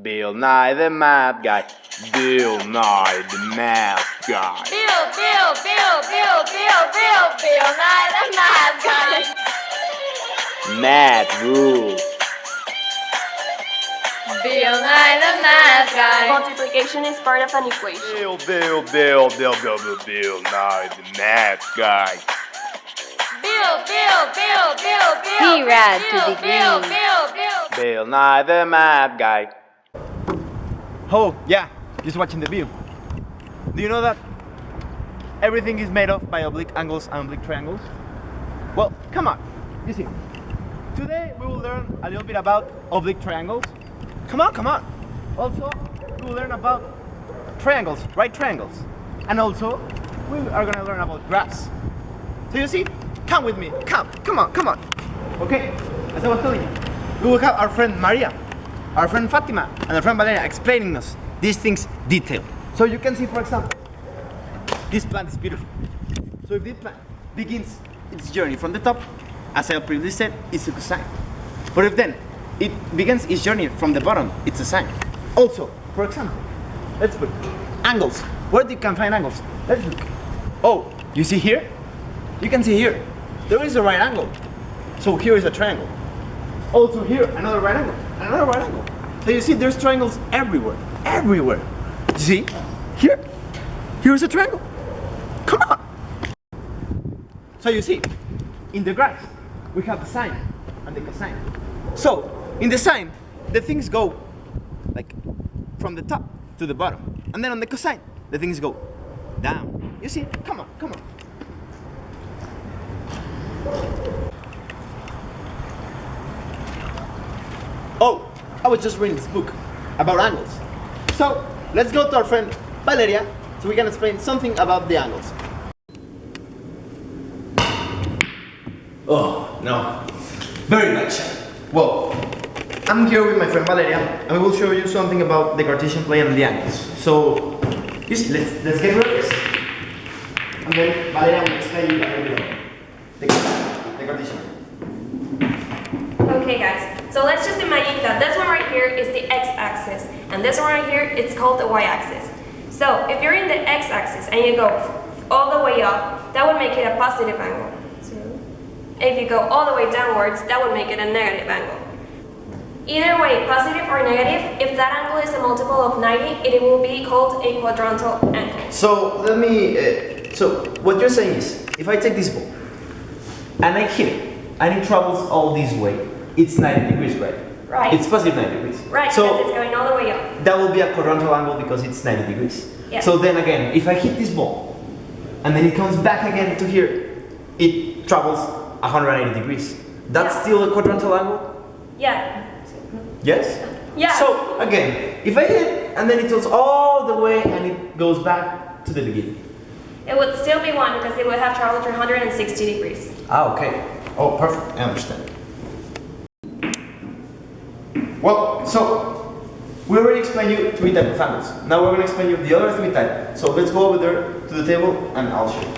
Bill Nye the Math Guy. Bill Nye the Math Guy. Bill Nye the Math Guy. Math rules. Bill Nye the Math Guy. Multiplication is part of an equation. Bill Nye the Math Guy. P-Rad to the green. Bill Nye the Math Guy. Oh, yeah, just watching the view. Do you know that everything is made of by oblique angles and oblique triangles? Well, come on, you see. Today we will learn a little bit about oblique triangles. Come on. Also, we will learn about triangles, right triangles. And also, we are gonna learn about graphs. So you see, come with me, come on. Okay, as I was telling you, we will have our friend Maria, our friend Fatima, and our friend Valeria explaining us these things detailed. So you can see, for example, this plant is beautiful. So if this plant begins its journey from the top, as I previously said, it's a cosine. But if then it begins its journey from the bottom, it's a sine. Also, for example, let's put angles. Where you can find angles? Let's look. Oh, you see here? You can see here. There is a right angle. So here is a triangle. Also here, another right angle. So you see there's triangles everywhere. You see? Here's a triangle. Come on. So you see, in the graphs, we have the sine and the cosine. So, in the sine, the things go like from the top to the bottom. And then on the cosine, the things go down. You see? Come on. Oh, I was just reading this book about angles. So, let's go to our friend Valeria so we can explain something about the angles. Oh, no. Very much. Well, I'm here with my friend Valeria and we will show you something about the Cartesian plane and the angles. So, you see, let's get rid of this. And then Valeria will explain you a little bit about the Cartesian plane. Okay guys, so let's just imagine that this one right here is the x-axis and this one right here, it's called the y-axis. So if you're in the x-axis and you go all the way up, that would make it a positive angle. So if you go all the way downwards, that would make it a negative angle. Either way, positive or negative, if that angle is a multiple of 90, it will be called a quadrantal angle. So let me, so what you're saying is, if I take this ball and I hit it and it travels all this way, it's 90 degrees, right? Right. It's positive 90 degrees. Right, so because it's going all the way up. That will be a quadrantal angle because it's 90 degrees. Yes. So then again, if I hit this ball and then it comes back again to here, it travels 180 degrees. That's still a quadrantal angle? Yeah. Yes? Yeah. So again, if I hit and then it goes all the way and it goes back to the beginning. It would still be 1 because it would have traveled 160 degrees. Ah, okay. Oh, perfect. I understand. Well, so we already explained you 3 types of angles. Now we're going to explain you the other 3 types. So let's go over there to the table and I'll show you.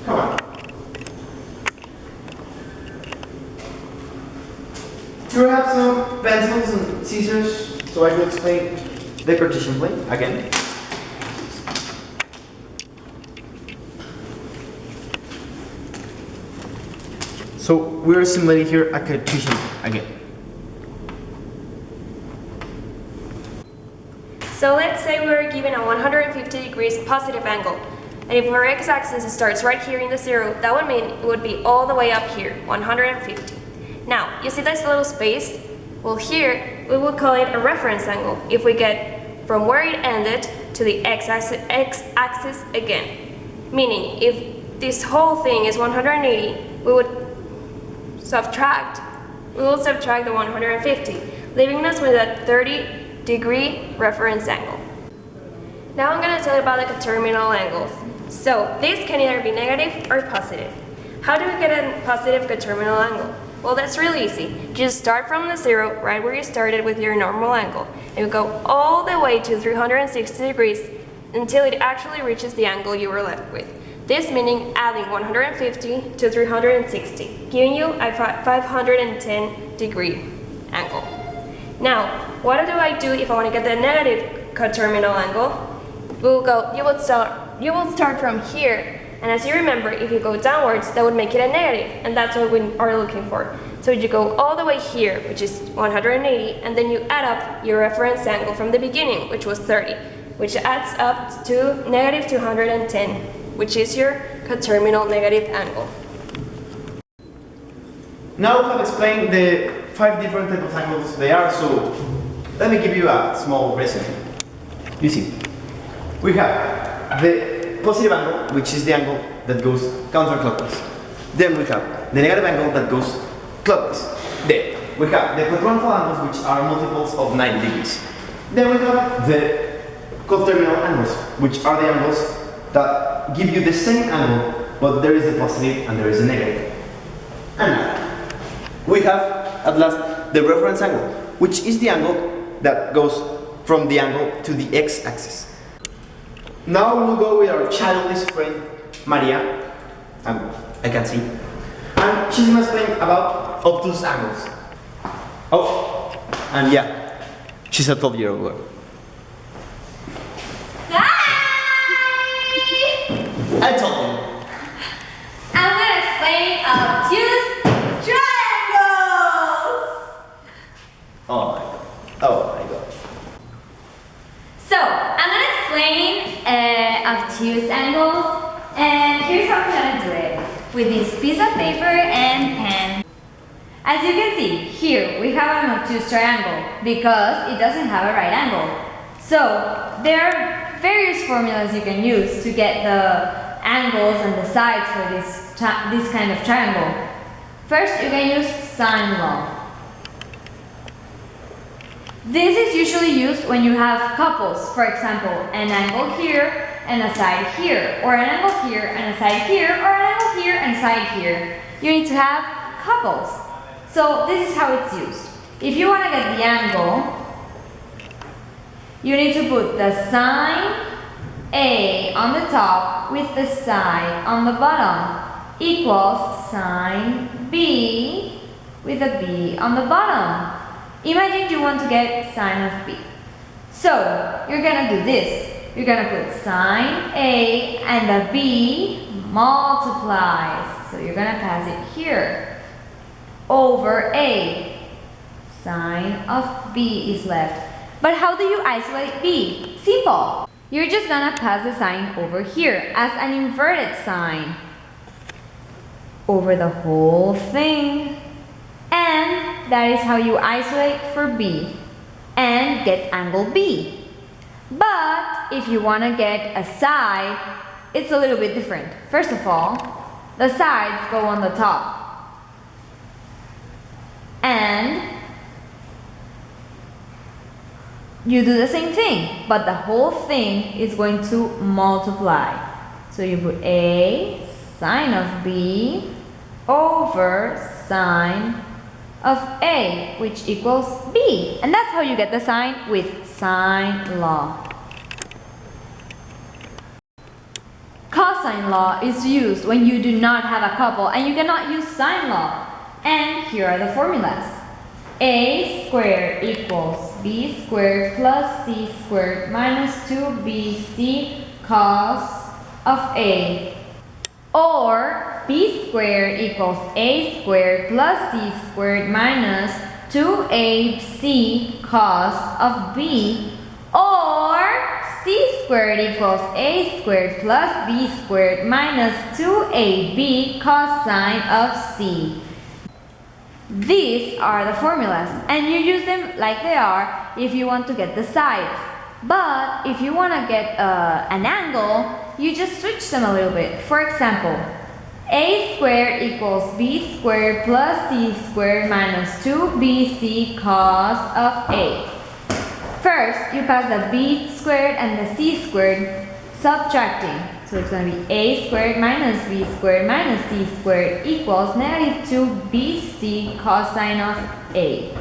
Come on. Here I have some pencils and scissors so I will explain the Cartesian plane again. So we're simulating here a Cartesian again. So let's say we're given a 150 degrees positive angle. And if our x-axis starts right here in the 0, that would mean it would be all the way up here, 150. Now, you see this little space? Well, here, we would call it a reference angle if we get from where it ended to the x-axis again. Meaning, if this whole thing is 180, we will subtract the 150, leaving us with a 30-degree reference angle. Now I'm going to tell you about the coterminal angles. So this can either be negative or positive. How do we get a positive coterminal angle? Well, that's really easy. Just start from the 0, right where you started with your normal angle, and you go all the way to 360 degrees until it actually reaches the angle you were left with. This meaning adding 150 to 360, giving you a 510 degree angle. Now, what do I do if I want to get the negative coterminal angle? You will start from here, and as you remember, if you go downwards, that would make it a negative, and that's what we are looking for. So you go all the way here, which is 180, and then you add up your reference angle from the beginning, which was 30, which adds up to negative 210, which is your coterminal negative angle. Now I have explained the 5 different types of angles they are, so let me give you a small resume. You see, we have the positive angle, which is the angle that goes counterclockwise. Then we have the negative angle that goes clockwise. Then we have the quadrantal angles, which are multiples of 90 degrees. Then we have the coterminal angles, which are the angles that give you the same angle, but there is a positive and there is a negative. And now we have at last the reference angle, which is the angle that goes from the angle to the x-axis. Now we'll go with our childish friend Maria, I can see, and she's going to explain about obtuse angles. Oh, and yeah, she's a 12-year-old girl. I told him. I'm going to explain obtuse triangles. Oh my god. Oh my god. So, I'm going to explain obtuse angles, and here's how I'm going to do it. With this piece of paper and pen. As you can see, here we have an obtuse triangle because it doesn't have a right angle. So, there are various formulas you can use to get the angles and the sides for this kind of triangle. First, you can use sine law. This is usually used when you have couples. For example, an angle here and a side here, or an angle here and a side here, or an angle here and a side here. You need to have couples. So this is how it's used. If you want to get the angle, you need to put the sine A on the top with the side on the bottom equals sine B with a B on the bottom. Imagine you want to get sine of B. So you're gonna do this. You're gonna put sine A and the B multiplies. So you're gonna pass it here over A. Sine of B is left. But how do you isolate B? Simple. You're just gonna pass the sign over here as an inverted sign over the whole thing. And that is how you isolate for B and get angle B. But if you want to get a side, it's a little bit different. First of all, the sides go on the top. And you do the same thing, but the whole thing is going to multiply. So you put A sine of B over sine of A, which equals B. And that's how you get the sign with sine law. Cosine law is used when you do not have a couple and you cannot use sine law. And here are the formulas. A squared equals B squared plus C squared minus 2BC cos of A. Or B squared equals A squared plus C squared minus 2AC cos of B. Or C squared equals A squared plus B squared minus 2AB cosine of C. These are the formulas, and you use them like they are if you want to get the sides. But if you want to get an angle, you just switch them a little bit. For example, A squared equals B squared plus C squared minus 2BC cos of A. First, you pass the B squared and the C squared subtracting. So it's going to be A squared minus B squared minus C squared equals negative 2BC cosine of A.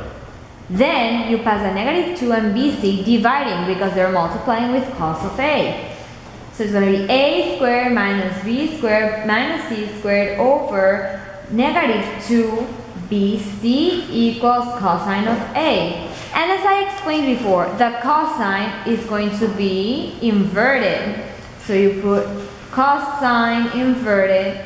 Then you pass the negative 2 and BC dividing because they're multiplying with cos of A. So it's going to be A squared minus B squared minus C squared over negative 2BC equals cosine of A. And as I explained before, the cosine is going to be inverted. So you put cosine inverted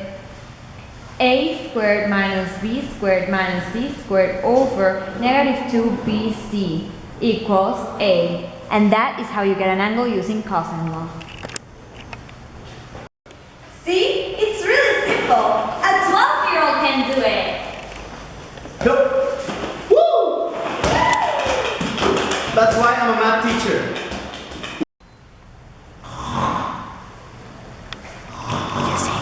a squared minus b squared minus c squared over negative 2bc equals a. And that is how you get an angle using cosine law. See? It's really simple. A 12-year-old can do it. Woo! That's why I'm a math teacher. You see,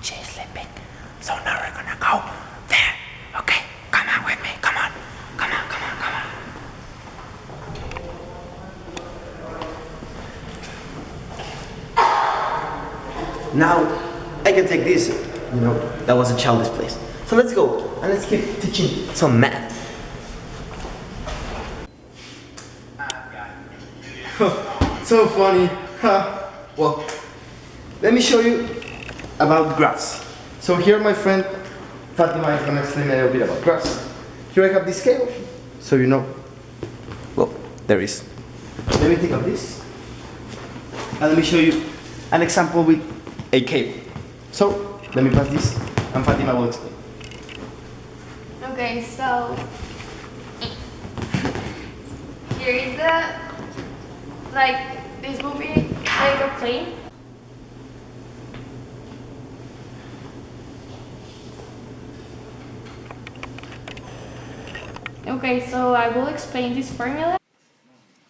she's sleeping. So now we're gonna go there. Okay, come on with me. Come on. Come on, come on, come on. Now I can take this. You know, that was a childish place. So let's go and let's keep teaching some math. So funny. Well, let me show you about graphs. So here my friend Fatima is gonna explain a little bit about graphs. Here I have this scale, so you know. Well, there is. Let me take out this, and let me show you an example with a cable. So let me pass this, and Fatima will explain. Okay, so here is the, this will be like a plane. Okay, so I will explain this formula.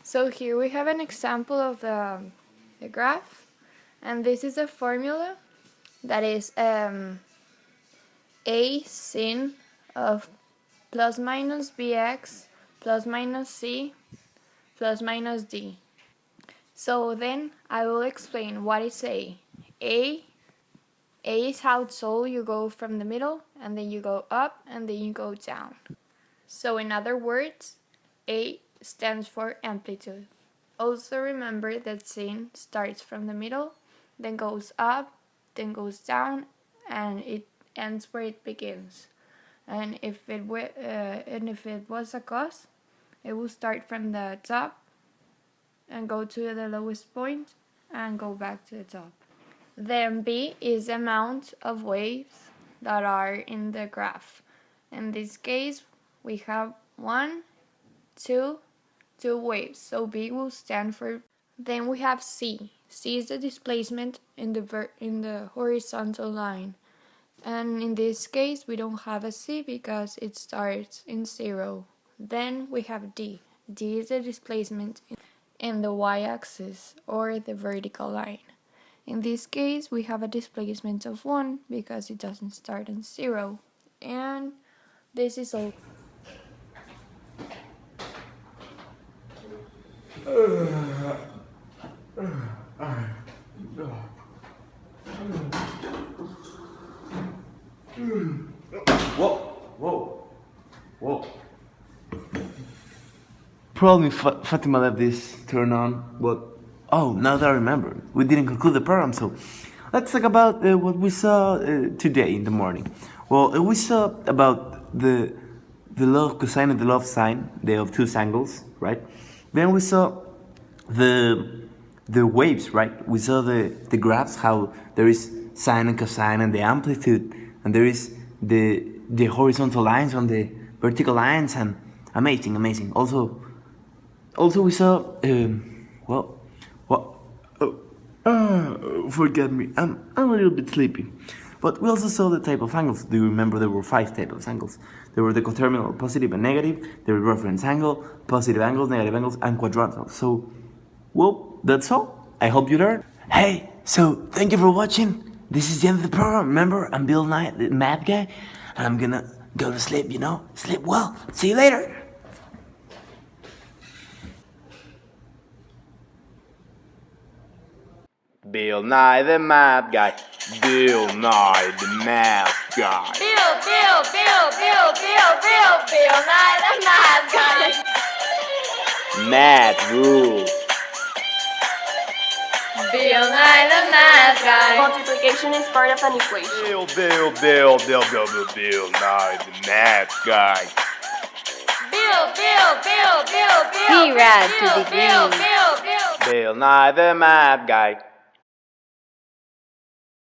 So here we have an example of the graph, and this is a formula that is a sin of plus minus bx plus minus c plus minus d. So then I will explain what is a. A is how tall you go from the middle, and then you go up, and then you go down. So in other words, A stands for amplitude. Also remember that sin starts from the middle, then goes up, then goes down, and it ends where it begins. And if it was a cos, it will start from the top and go to the lowest point and go back to the top. Then B is the amount of waves that are in the graph. In this case, we have two waves, so B will stand for. Then we have C. C is the displacement in the horizontal line, and in this case we don't have a C because it starts in 0. Then we have D. D is the displacement in the y-axis or the vertical line. In this case we have a displacement of 1 because it doesn't start in 0, and this is all. Whoa. Probably Fatima left this turn on, but oh, now that I remember, we didn't conclude the program, so let's talk about what we saw today in the morning. Well, we saw about the law of cosine and the law of sine, the obtuse angles, right? Then we saw the waves, right? We saw the graphs, how there is sine and cosine and the amplitude, and there is the horizontal lines on the vertical lines, and amazing. Also we saw forget me, I'm a little bit sleepy. But we also saw the type of angles. Do you remember there were 5 types of angles? There were the coterminal, positive and negative, the reference angle, positive angles, negative angles, and quadrantal. So, well, that's all. I hope you learned. Hey, so thank you for watching. This is the end of the program. Remember, I'm Bill Nye, the math guy, and I'm gonna go to sleep, Sleep well. See you later. Bill Nye the Math Guy. Bill Nye the Math Guy. Bill Nye the Math Guy. Math rules. Bill Nye the Math Guy. Multiplication is part of an equation. Bill Nye the Math Guy. Bill He ran to the green. Bill Nye the Math Guy.